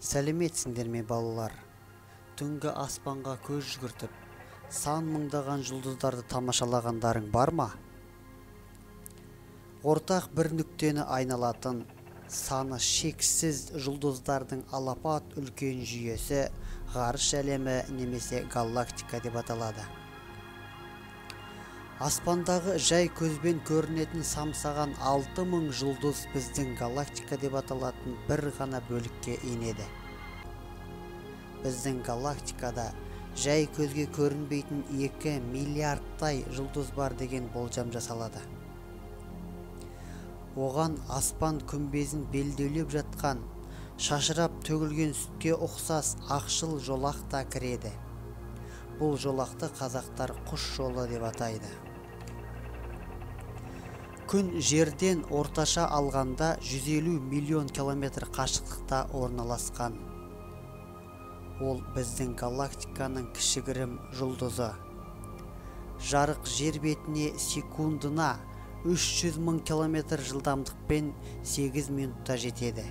Сәлеметсіңдер ме балалар? Түнгі аспанға көз жүгіртіп, сан мыңдаған жұлдыздарды тамашалағандарың бар ма? Ортақ бір нүктені айналатын, саны шексіз жұлдыздардың алапат үлкен жүйесі ғарыш әлемі немесе галактика деп аталады. Аспандағы жай көзбен көрінетін самсаған 6000 жұлдыз біздің галактика деп аталатын бір ғана бөлікке енеді. Біздің галактикада жай көзге көрінбейтін 2 миллиардтай жұлдыз бар деген болжам жасалады. Оған аспан күмбезін белдеулеп жатқан, шашырап төгілген сүтке ұқсас ақшыл жолақ та кіреді. Бұл жолақты қазақтар құс жолы деп атайды. Күн жерден орташа алғанда 150 миллион километр қашықтықта орналасқан. Ол біздің галактиканың кішігірім жұлдызы. Жарық жер бетіне секундына 300 мың километр жылдамдықпен 8 минутта жетеді.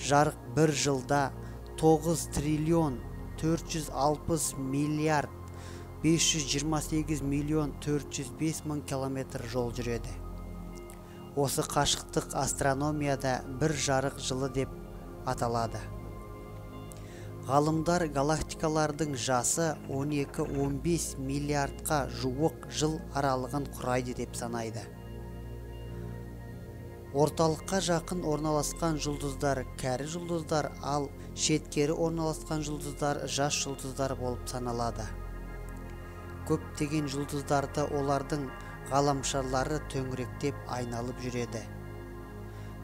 Жарық бір жылда 9 триллион 460 миллиард 528 миллион 405 мың километр жол жүреді. Осы қашықтық астрономияда бір жарық жылы деп аталады. Ғалымдар галактикалардың жасы 12-15 миллиардқа жуық жыл аралығын құрайды деп санайды. Орталыққа жақын орналасқан жұлдыздар кәрі жұлдыздар, ал шеткері орналасқан жұлдыздар жас жұлдыздар болып саналады. Көптеген жұлдыздарды олардың ғаламшарлары төңіректеп айналып жүреді.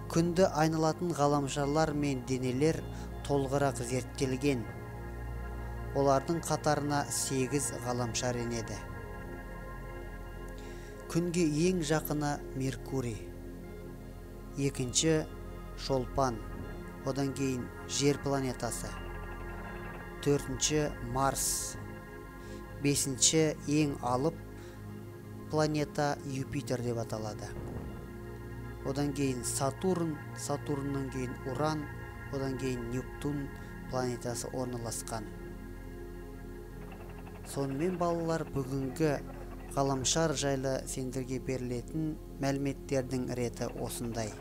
Күнді айналатын ғаламшарлар мен денелер толығырақ зерттелген. Олардың қатарына 8 ғаламшар енеді. Күнге ең жақыны Меркурий, екінші Шолпан, одан кейін Жер планетасы, төртінші Марс, бесінші ең алып планета Юпитер деп аталады. Одан кейін Сатурн, Сатурннан кейін Уран, одан кейін Нептун планетасы орналасқан. Сонымен балалар, бүгінгі ғаламшар жайлы сендерге берілетін мәліметтердің реті осындай.